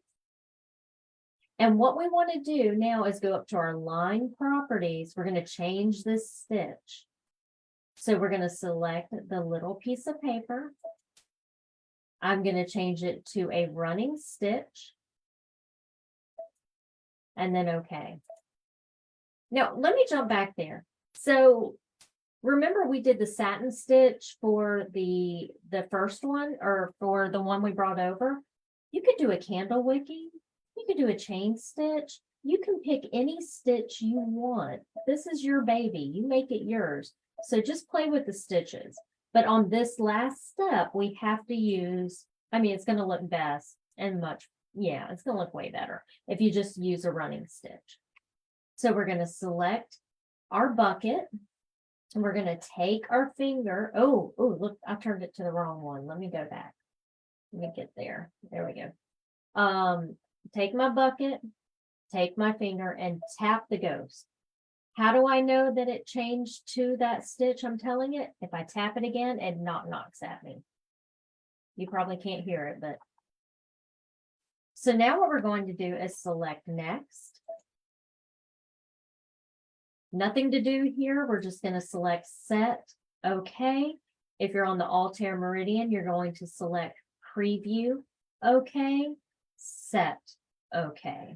And what we want to do now is go up to our line properties. We're going to change this stitch. So we're going to select the little piece of paper. I'm going to change it to a running stitch. And then okay. Now, let me jump back there. So remember we did the satin stitch for the first one, or for the one we brought over? You could do a candle wicking. You could do a chain stitch. You can pick any stitch you want. This is your baby. You make it yours. So just play with the stitches. But on this last step, we have to use, I mean, it's going to look best and it's going to look way better if you just use a running stitch. So we're going to select our bucket. And we're going to take our finger. Oh, look, I turned it to the wrong one. Let me go back. Let me get there. There we go. Take my bucket, take my finger, and tap the ghost. How do I know that it changed to that stitch I'm telling it? If I tap it again, it knocks at me. You probably can't hear it, but. So now what we're going to do is select next. Nothing to do here. We're just going to select set, okay. If you're on the Altair Meridian, you're going to select preview, okay, set, okay.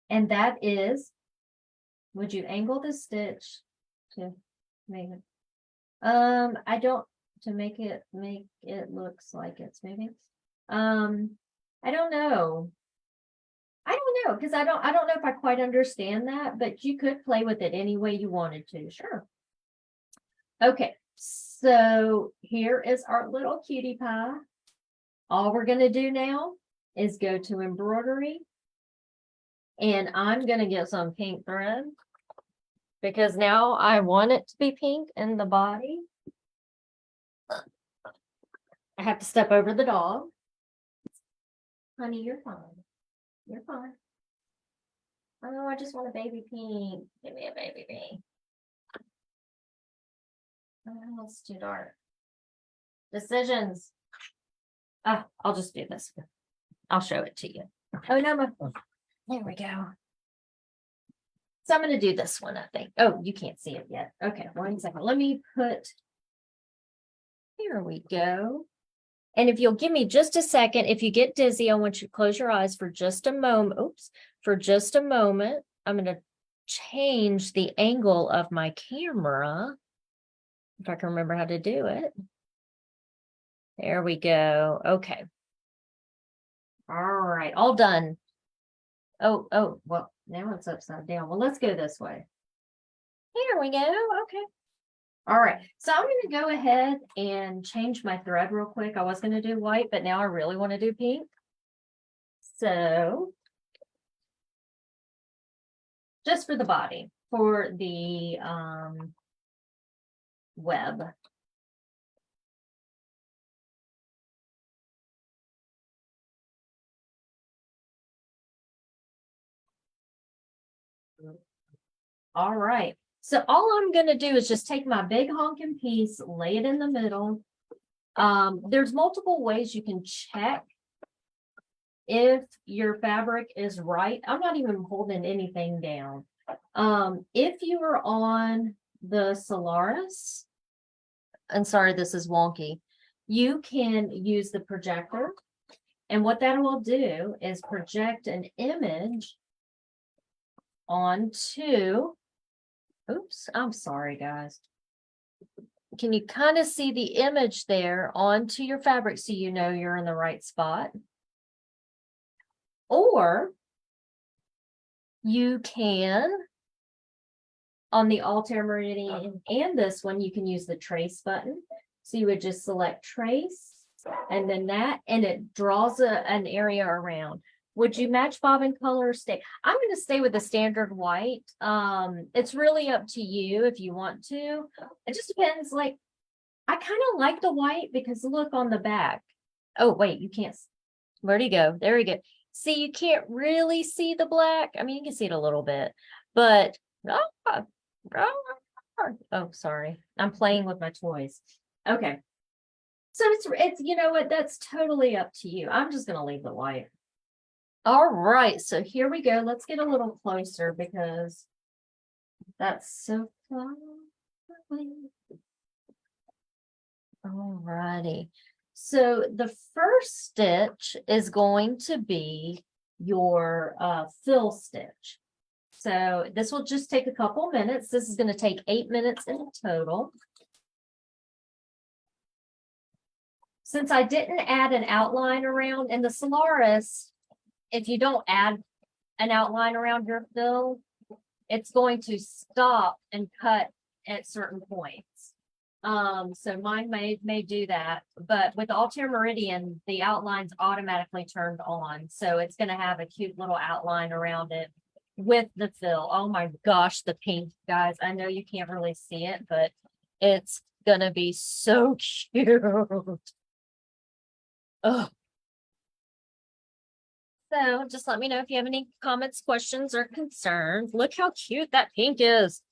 And that is, would you angle the stitch to make it? I don't, to make it looks like it's moving. I don't know. I don't know, because I don't know if I quite understand that, but you could play with it any way you wanted to, sure. Okay, so here is our little cutie pie. All we're gonna do now is go to embroidery. And I'm gonna get some pink thread because now I want it to be pink in the body. I have to step over the dog. Honey, you're fine. You're fine. Oh, I just want a baby pink. Give me a baby pink. Oh, it's too dark. Decisions. Ah, I'll just do this. I'll show it to you. Oh no, there we go. So I'm going to do this one, I think. Oh, you can't see it yet. Okay, 1 second. Let me put, here we go. And if you'll give me just a second, if you get dizzy, I want you to close your eyes for just a moment. Oops, for just a moment. I'm going to change the angle of my camera, if I can remember how to do it. There we go. Okay. All right, all done. Oh, well, now it's upside down. Well, let's go this way. Here we go. Okay. All right. So I'm going to go ahead and change my thread real quick. I was going to do white, but now I really want to do pink. So just for the body, for the web. All right. So all I'm going to do is just take my big honking piece, lay it in the middle. There's multiple ways you can check if your fabric is right. I'm not even holding anything down. If you are on the Solaris, and sorry, this is wonky, you can use the projector. And what that will do is project an image onto, oops, I'm sorry, guys. Can you kind of see the image there onto your fabric so you know you're in the right spot? Or you can, on the Altair Meridian and this one, you can use the trace button. So you would just select trace and then that, and it draws an area around. Would you match bobbin color or stay? I'm going to stay with the standard white. It's really up to you if you want to. It just depends. Like, I kind of like the white because look on the back. Oh, wait, you can't. Where'd he go? There we go. See, you can't really see the black. I mean, you can see it a little bit, but oh, sorry. I'm playing with my toys. Okay. So it's you know what, that's totally up to you. I'm just gonna leave the white. All right, so here we go. Let's get a little closer because that's so fun. All righty. So the first stitch is going to be your fill stitch. So this will just take a couple minutes. This is going to take 8 minutes in total. Since I didn't add an outline around in the Solaris, if you don't add an outline around your fill, it's going to stop and cut at certain points. So mine may do that, but with Altair Meridian, the outline's automatically turned on. So it's going to have a cute little outline around it with the fill. Oh my gosh, the pink, guys. I know you can't really see it, but it's going to be so cute. Oh. So just let me know if you have any comments, questions, or concerns. Look how cute that pink is.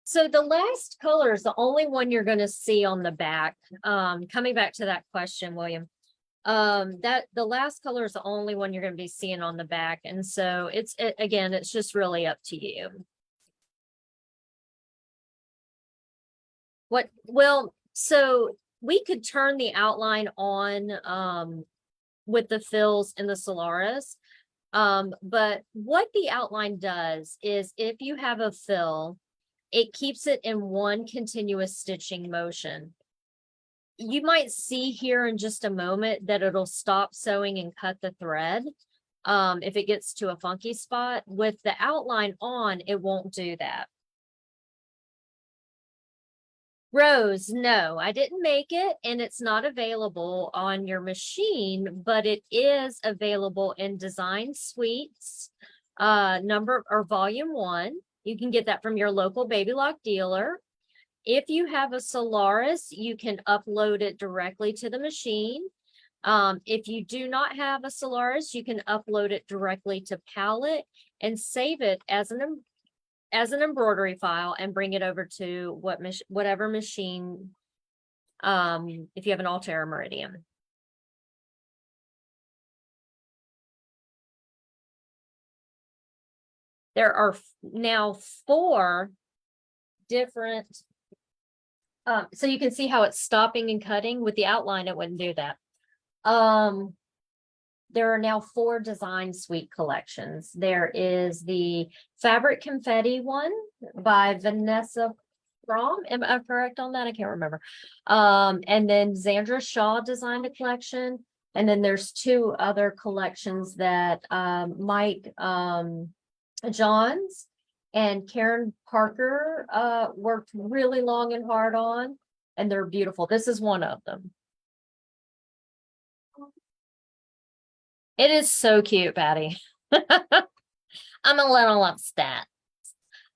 So the last color is the only one you're going to see on the back. Coming back to that question, William, that the last color is the only one you're going to be seeing on the back. And so again, it's just really up to you. Well, so we could turn the outline on with the fills in the Solaris. But what the outline does is if you have a fill, it keeps it in one continuous stitching motion. You might see here in just a moment that it'll stop sewing and cut the thread. If it gets to a funky spot. With the outline on, it won't do that. Rose, no, I didn't make it, and it's not available on your machine, but it is available in Design Suites, number or volume 1. You can get that from your local Baby Lock dealer. If you have a Solaris, you can upload it directly to the machine. If you do not have a Solaris, you can upload it directly to Palette and save it as an embroidery file and bring it over to whatever machine, if you have an Altair Meridian. There are now 4 different, so you can see how it's stopping and cutting. With the outline, it wouldn't do that. There are now 4 design suite collections. There is the Fabric Confetti one by Vanessa Fromm. Am I correct on that? I can't remember. And then Zandra Shaw designed a collection. And then there's 2 other collections that Mike Johns and Karen Parker worked really long and hard on. And they're beautiful. This is one of them. It is so cute, Patty. I'm a little upset.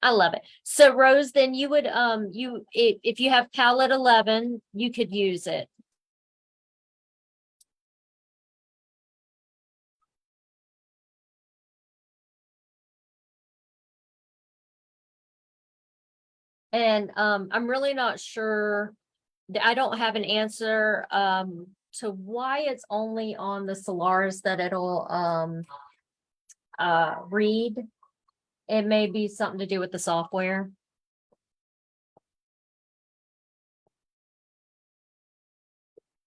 I love it. So Rose, then you would if you have palette 11, you could use it. And I'm really not sure. I don't have an answer to why it's only on the Solaris that it'll read. It may be something to do with the software.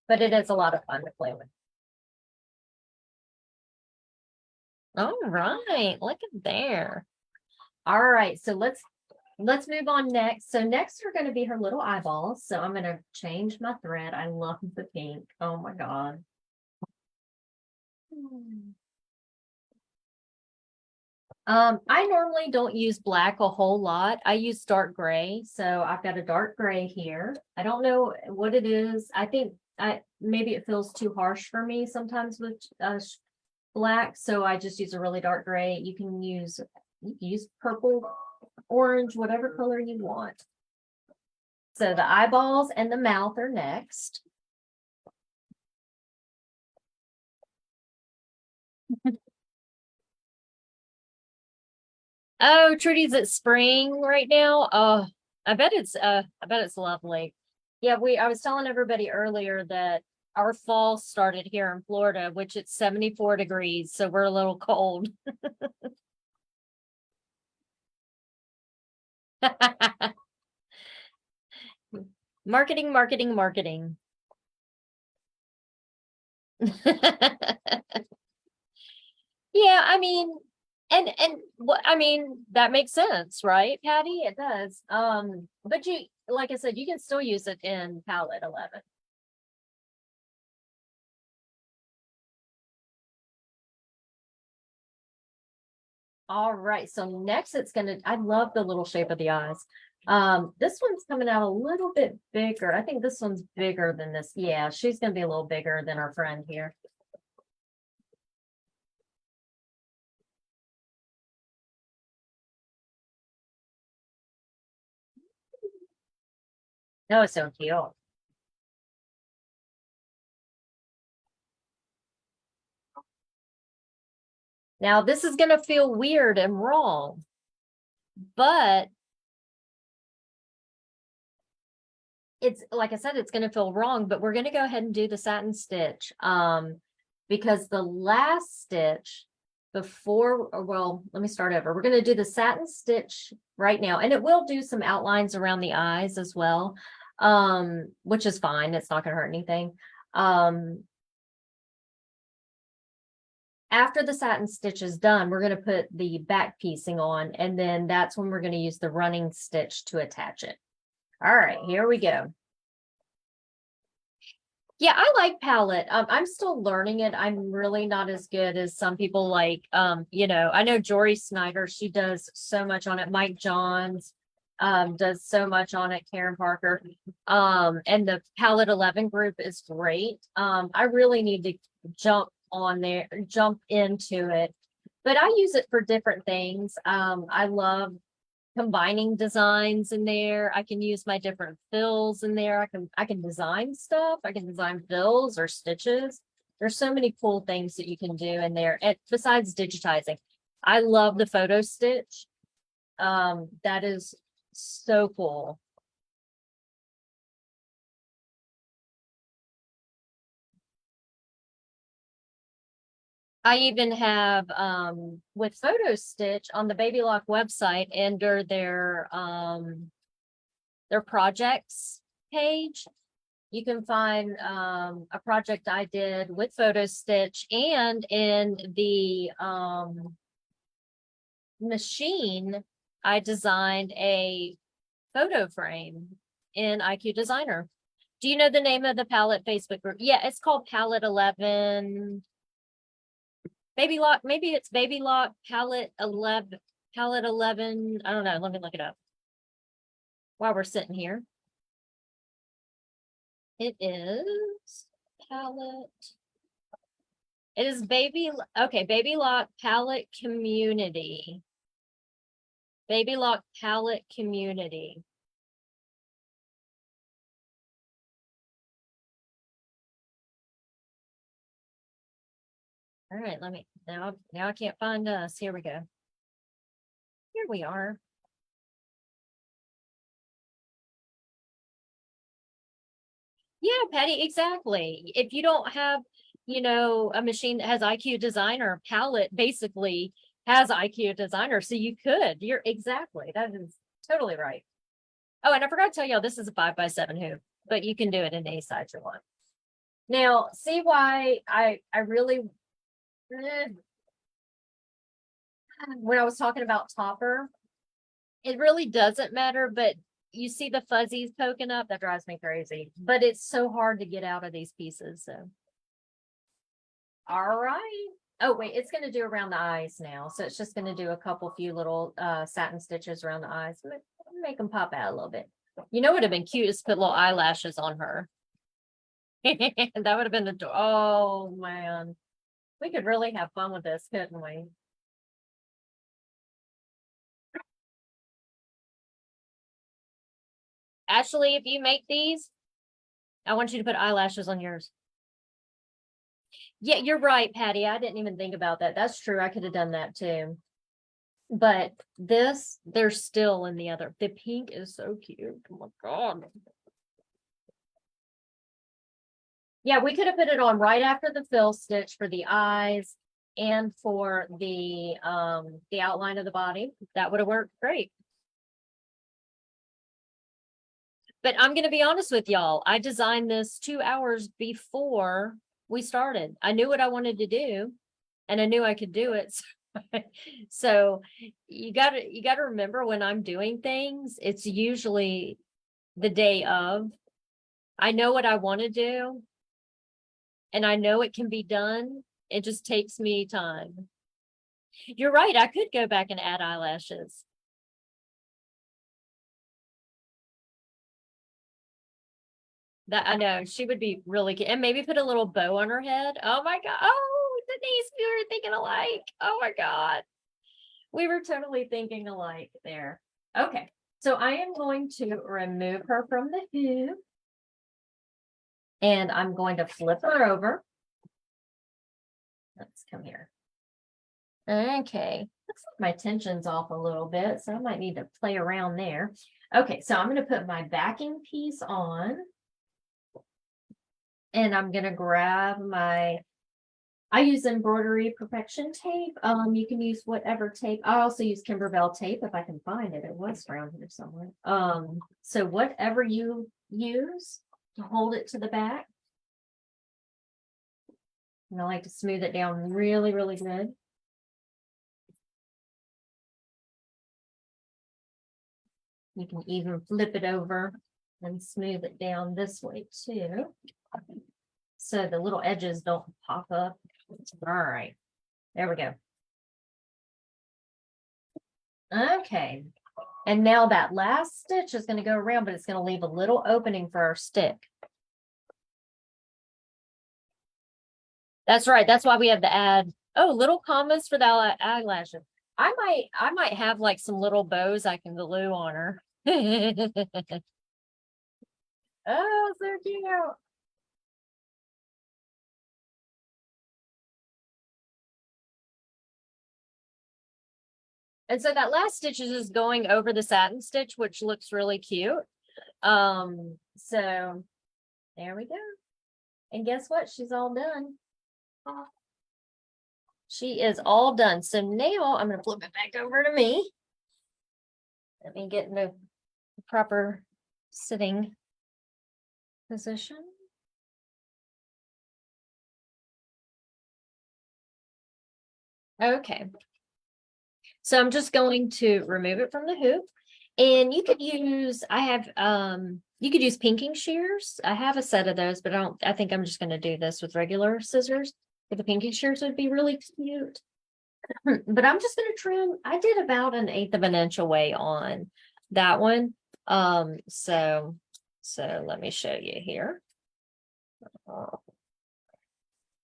But it is a lot of fun to play with. All right, look at there. All right, so let's move on next. So next are going to be her little eyeballs. So I'm going to change my thread. I love the pink. Oh my God. I normally don't use black a whole lot. I use dark gray. So I've got a dark gray here. I don't know what it is. I think maybe it feels too harsh for me sometimes with black. So I just use a really dark gray. You can use purple, orange, whatever color you want. So the eyeballs and the mouth are next. Oh, Trudy's at spring right now. Oh, I bet it's lovely. Yeah, I was telling everybody earlier that our fall started here in Florida, which it's 74 degrees, so we're a little cold. Marketing, marketing, marketing. Yeah, I mean, and what I mean, that makes sense, right, Patty? It does. But you, like I said, you can still use it in palette 11. All right, so next I love the little shape of the eyes. This one's coming out a little bit bigger. I think this one's bigger than this. Yeah, she's gonna be a little bigger than our friend here. No, it's so cute. Now this is gonna feel weird and wrong, but it's like I said, it's going to feel wrong, but we're going to go ahead and do the satin stitch. Because the last stitch before, well, let me start over. We're going to do the satin stitch right now, and it will do some outlines around the eyes as well. which is fine. It's not gonna hurt anything. Um, after the satin stitch is done, we're gonna put the back piecing on, and then that's when we're gonna use the running stitch to attach it. All right, here we go. Yeah, I like palette. I'm still learning it. I'm really not as good as some people like, I know Jory Snyder, she does so much on it. Mike Johns does so much on it, Karen Parker. And the Palette 11 group is great. I really need to jump on there, jump into it. But I use it for different things. I love combining designs in there. I can use my different fills in there. I can design stuff. I can design fills or stitches. There's so many cool things that you can do in there. And besides digitizing, I love the photo stitch. That is so cool. I even have with Photo Stitch on the Baby Lock website under their projects page. You can find a project I did with Photo Stitch, and in the machine, I designed a photo frame in IQ Designer. Do you know the name of the palette Facebook group? Yeah, it's called Palette 11. Baby Lock, maybe it's Baby Lock Palette 11, Palette 11. I don't know. Let me look it up while we're sitting here. It is palette. It is Baby Lock Palette Community. Baby Lock Palette Community. All right, let me now I can't find us. Here we go. Here we are. Yeah, Patty, exactly. If you don't have, a machine that has IQ Designer, Palette basically has IQ Designer, so you could. You're exactly. That is totally right. Oh, and I forgot to tell y'all, this is a 5x7 hoop, but you can do it in any size you want. Now, see why I really when I was talking about topper, it really doesn't matter, but you see the fuzzies poking up, that drives me crazy. But it's so hard to get out of these pieces. So, all right. Oh, wait, it's going to do around the eyes now. So it's just going to do a few little satin stitches around the eyes. Make them pop out a little bit. You know what would have been cute is put little eyelashes on her. That would have been the, oh man. We could really have fun with this, couldn't we? Ashley, if you make these, I want you to put eyelashes on yours. Yeah, you're right, Patty. I didn't even think about that. That's true. I could have done that too. But this, they're still in the other. The pink is so cute. Oh my God. Yeah, we could have put it on right after the fill stitch for the eyes and for the outline of the body. That would have worked great. But I'm gonna be honest with y'all. I designed this 2 hours before we started. I knew what I wanted to do and I knew I could do it. So you gotta remember when I'm doing things, it's usually the day of. I know what I want to do and I know it can be done. It just takes me time. You're right. I could go back and add eyelashes. That I know she would be really cute. And maybe put a little bow on her head. Oh my God. Oh, Denise, we were thinking alike. Oh my God. We were totally thinking alike there. Okay. So I am going to remove her from the hoop. And I'm going to flip her over. Let's come here. Okay. Looks like my tension's off a little bit, so I might need to play around there. Okay, so I'm going to put my backing piece on. And I'm going to grab I use embroidery perfection tape. You can use whatever tape. I also use Kimberbell tape if I can find it. It was around here somewhere. So whatever you use to hold it to the back. And I like to smooth it down really, really good. You can even flip it over and smooth it down this way too. So the little edges don't pop up. All right, there we go. Okay, and now that last stitch is going to go around, but it's going to leave a little opening for our stick. That's right. That's why we have to add, little commas for the eyelashes. I might have like some little bows I can glue on her. Oh, so cute. And so that last stitch is just going over the satin stitch, which looks really cute. So there we go. And guess what? She's all done. She is all done. So now I'm going to flip it back over to me. Let me get in the proper sitting position. Okay. So I'm just going to remove it from the hoop. And you could use, you could use pinking shears. I have a set of those, but I think I'm just going to do this with regular scissors. But the pinking shears would be really cute. But I'm just going to trim. I did about 1/8 of an inch away on that one. So let me show you here.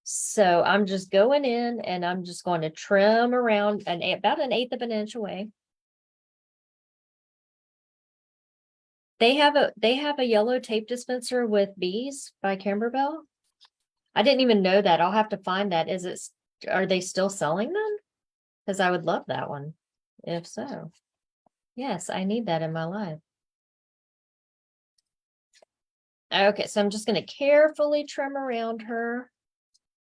So I'm just going in and I'm just going to trim around about 1/8 of an inch away. They have a yellow tape dispenser with bees by Camberwell. I didn't even know that. I'll have to find that. Are they still selling them? Because I would love that one. If so. Yes, I need that in my life. Okay, so I'm just going to carefully trim around her.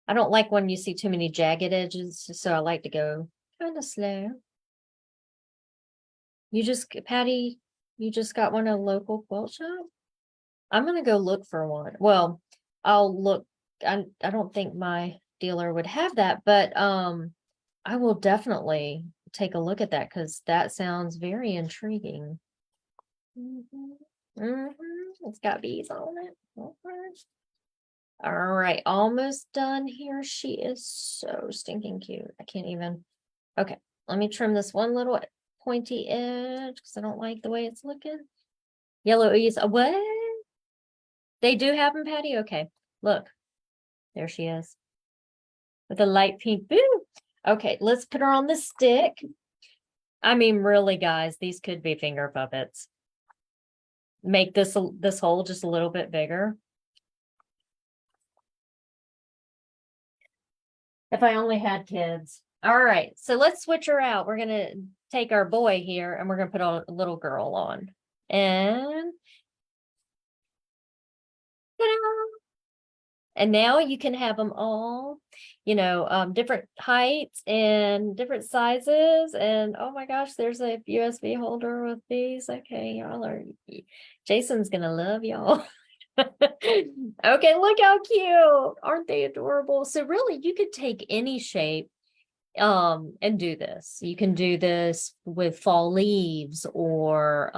I don't like when you see too many jagged edges, so I like to go kind of slow. Patty, you just got one at a local quilt shop? I'm going to go look for one. Well, I'll look. I don't think my dealer would have that, but I will definitely take a look at that because that sounds very intriguing. It's got bees on it. All right, almost done here. She is so stinking cute. I can't even. Okay, let me trim this one little pointy edge because I don't like the way it's looking. Yellow ease. What? They do have them, Patty? Okay, look. There she is. With a light pink boot. Okay, let's put her on the stick. I mean, really, guys, these could be finger puppets. Make this hole just a little bit bigger. If I only had kids. All right, so let's switch her out. We're going to take our boy here and we're going to put a little girl on. And and now you can have them all, different heights and different sizes. And oh my gosh, there's a USB holder with these. Okay, Jason's gonna love y'all. Okay, look how cute. Aren't they adorable? So really, you could take any shape and do this. You can do this with fall leaves or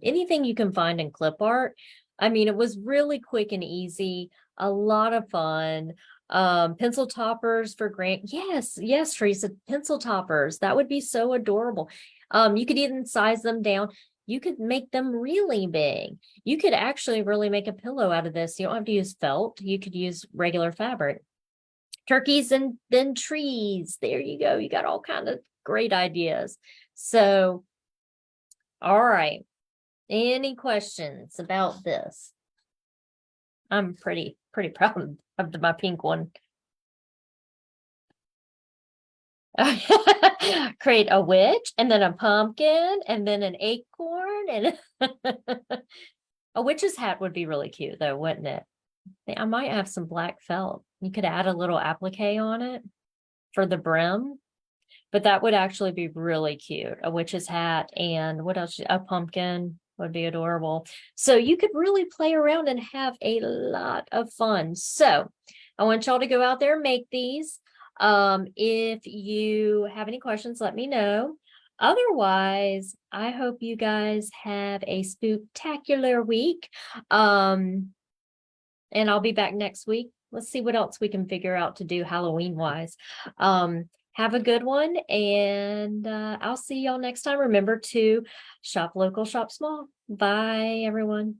anything you can find in clip art. I mean, it was really quick and easy, a lot of fun. Pencil toppers for Grant. Yes, Teresa, pencil toppers. That would be so adorable. You could even size them down. You could make them really big. You could actually really make a pillow out of this. You don't have to use felt. You could use regular fabric. Turkeys and then trees. There you go. You got all kind of great ideas. So, all right. Any questions about this? I'm pretty proud of my pink one. Create a witch and then a pumpkin and then an acorn and a witch's hat would be really cute though, wouldn't it? I might have some black felt. You could add a little applique on it for the brim, but that would actually be really cute. A witch's hat and what else? A pumpkin. would be adorable. So you could really play around and have a lot of fun. So I want y'all to go out there and make these. If you have any questions, let me know. Otherwise, I hope you guys have a spooktacular week. And I'll be back next week. Let's see what else we can figure out to do Halloween wise. Have a good one, and I'll see y'all next time. Remember to shop local, shop small. Bye, everyone.